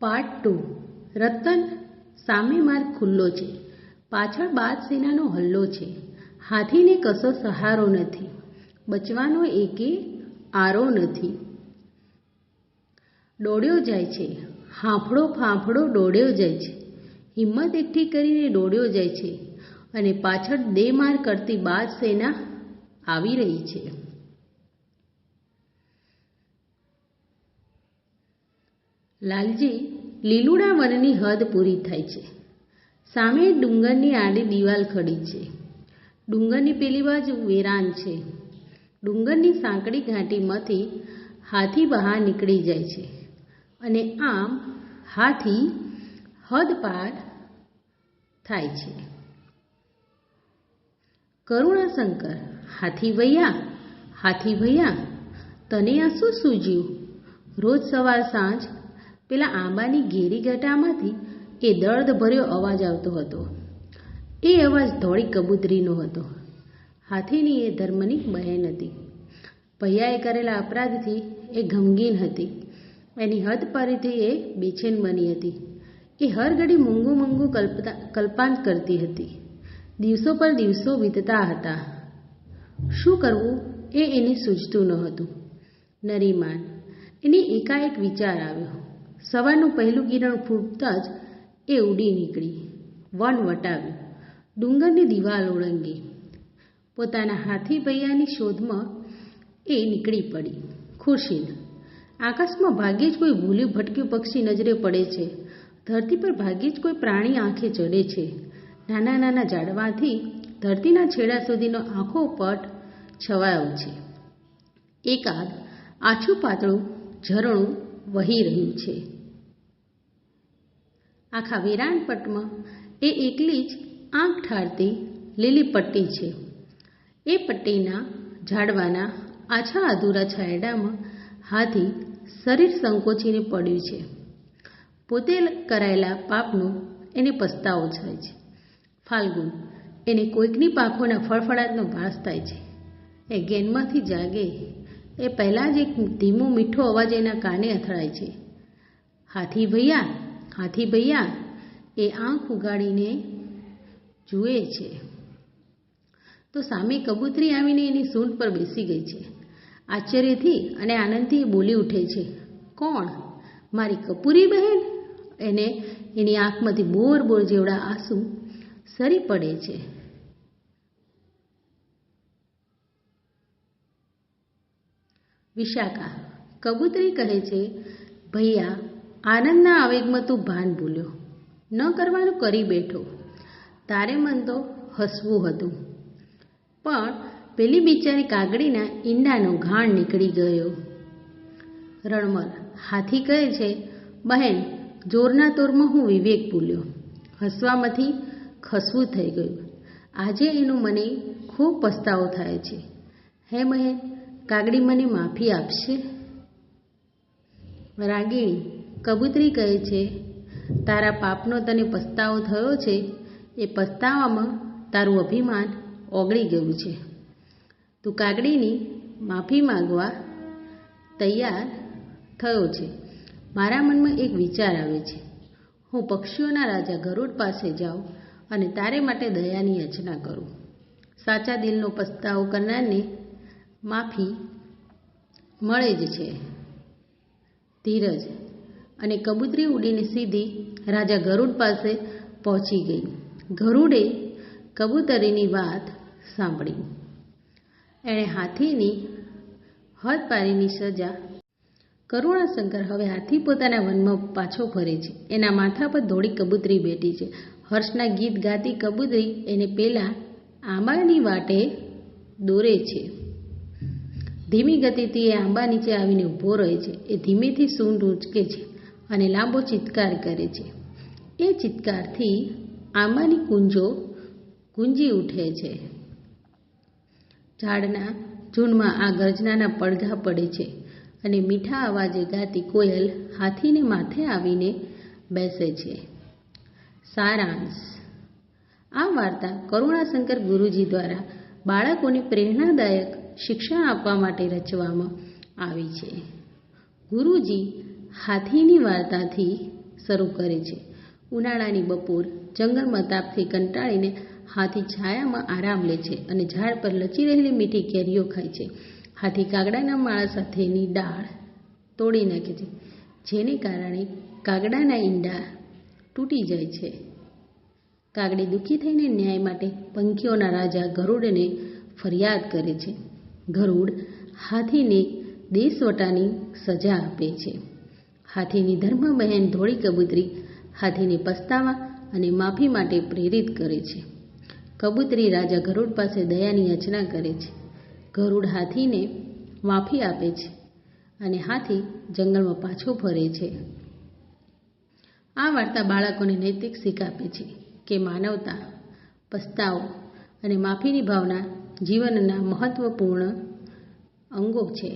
Part 2 Ratan સામે માર્ગ ખુલ્લો છે. પાછળ બાદ સેનાનો હલ્લો છે. હાથીને કશો સહારો નથી. બચવાનો એકે આરો નથી. દોડ્યો જાય છે. હાંફળો ફાંફળો દોડ્યો જાય છે. હિંમત એકઠી કરીને દોડ્યો જાય છે અને પાછળ દે માર કરતી બાદ સેના આવી રહી છે. લાલજી લીલુડા વનની હદ પૂરી થાય છે. સામે ડુંગરની આડી દિવાલ ખડી છે. ડુંગરની પેલી બાજુ વેરાન છે. ડુંગરની સાંકડી ઘાટીમાંથી હાથી બહાર નીકળી જાય છે અને આમ હાથી હદ પાર થાય છે. કરુણાશંકર, હાથી ભૈયા, તને આ શું સૂઝ્યું? રોજ સવાર સાંજ પેલા આંબાની ઘેરી ગટામાંથી એ દર્દભર્યો અવાજ આવતો હતો. એ અવાજ ધોળી કબૂતરીનો હતો. હાથીની એ ધર્મની બહેન હતી. ભૈયાએ કરેલા અપરાધથી એ ગમગીન હતી. એની હદ પારીથી એ બેચેન બની હતી. એ હર ઘડી મૂંગું કલ્પાંત કરતી હતી. દિવસો પર દિવસો વીતતા હતા. શું કરવું એ એને સૂઝતું ન હતું. નરીમાન, એને એકાએક વિચાર આવ્યો. સવારનું પહેલું કિરણ ફૂટતાં જ એ ઉડી નીકળી. વન વટાવ્યું. ડુંગરની દિવાલ ઓળંગી. પોતાના હાથી ભૈયાની શોધમાં એ નીકળી પડી. ખુરશીદ, આકાશમાં ભાગ્યે જ કોઈ ભૂલ્યું ભટક્યું પક્ષી નજરે પડે છે. ધરતી પર ભાગ્યે જ કોઈ પ્રાણી આંખે ચડે છે. નાના નાના ઝાડવાથી ધરતીના છેડા સુધીનો આખો પટ છવાયો છે. એકાદ આછું પાતળું ઝરણું વહી રહ્યું છે. આખા વેરાન પટમાં એ એકલી જ આંખ ઠારતી લીલી પટ્ટી છે. એ પટ્ટીના ઝાડવાના આછા અધૂરા છાયડામાં હાથી શરીર સંકોચીને પડ્યું છે. પોતે કરાયેલા પાપનો એને પસ્તાવો થાય છે. ફાલ્ગુન, એને કોઈકની પાંખોના ફળફળાટનો ભાસ થાય છે. એ ગેનમાંથી જાગે એ પહેલાં જ એક ધીમો મીઠો અવાજ એના કાને અથડાય છે. હાથી ભૈયા, એ આંખ ઉગાડીને જુએ છે તો સામે કબૂતરી આવીને એની સૂંઢ પર બેસી ગઈ છે. આશ્ચર્યથી અને આનંદથી એ બોલી ઉઠે છે, કોણ? મારી કપૂરી બહેન? એને એની આંખમાંથી બોર જેવડા આંસુ સરી પડે છે. વિશાખા, કબૂતરી કહે છે, ભૈયા, આનંદના આવેગમાં તું ભાન ભૂલ્યો. ન કરવાનું કરી બેઠો. તારે મન તો હસવું હતું, પણ પેલી બિચારી કાગડીના ઈંડાનો ઘાણ નીકળી ગયો. રણમલ, હાથી કહે છે, બહેન, જોરના તોરમાં હું વિવેક ભૂલ્યો. હસવામાંથી ખસવું થઈ ગયું. આજે એનું મને ખૂબ પસ્તાવો થાય છે. હે બહેન, કાગડી મને માફી આપશે? રાગીણી, કબૂતરી કહે છે, તારા પાપનો તને પસ્તાવો થયો છે. એ પસ્તાવામાં તારું અભિમાન ઓગળી ગયું છે. તું કાગડીની માફી માંગવા તૈયાર થયો છે. મારા મનમાં એક વિચાર આવે છે. હું પક્ષીઓના રાજા ગરુડ પાસે જાઉં અને તારે માટે દયાની યાચના કરું. સાચા દિલનો પસ્તાવો કરનારને માફી મળે જ છે. ધીરજ, અને કબૂતરી ઉડીને સીધી રાજા ગરુડ પાસે પહોંચી ગઈ. ગરુડે કબૂતરીની વાત સાંભળી. એણે હાથીની હદપારીની સજા. કરુણાશંકર, હવે હાથી પોતાના વનમાં પાછો ફરે છે. એના માથા પર ધોળી કબૂતરી બેઠી છે. હર્ષના ગીત ગાતી કબૂતરી એને પેલા આંબાની વાટે દોરે છે. ધીમી ગતિથી એ આંબા નીચે આવીને ઊભો રહે છે. એ ધીમેથી સૂંઢ ઊંચકે છે અને લાંબો ચિત્કાર કરે છે. એ ચિત્કારથી આંબાની કુંજો ગુંજી ઉઠે છે. ઝાડના ઝૂંડમાં આ ગર્જનાના પડઘા પડે છે અને મીઠા અવાજે ગાતી કોયલ હાથીને માથે આવીને બેસે છે. સારાંશ: આ વાર્તા કરુણાશંકર ગુરુજી દ્વારા બાળકોને પ્રેરણાદાયક શિક્ષણ આપવા માટે રચવામાં આવી છે. ગુરુજી હાથીની વાર્તાથી શરૂ કરે છે. ઉનાળાની બપોર, જંગલમાં તાપથી કંટાળીને હાથી છાયામાં આરામ લે છે અને ઝાડ પર લચી રહેલી મીઠી કેરીઓ ખાય છે. હાથી કાગડાના માળા સાથેની ડાળ તોડી નાખે છે, જેને કારણે કાગડાના ઈંડા તૂટી જાય છે. કાગડી દુઃખી થઈને ન્યાય માટે પંખીઓના રાજા ગરુડને ફરિયાદ કરે છે. ગરુડ હાથીને દેશવટાની સજા આપે છે. હાથીની ધર્મબહેન ધોળી કબૂતરી હાથીને પસ્તાવા અને માફી માટે પ્રેરિત કરે છે. કબૂતરી રાજા ગરુડ પાસે દયાની યાચના કરે છે. ગરુડ હાથીને માફી આપે છે અને હાથી જંગલમાં પાછો ફરે છે. આ વાર્તા બાળકોને નૈતિક શીખ આપે છે કે માનવતા, પસ્તાવો અને માફીની ભાવના જીવનના મહત્વપૂર્ણ અંગો છે.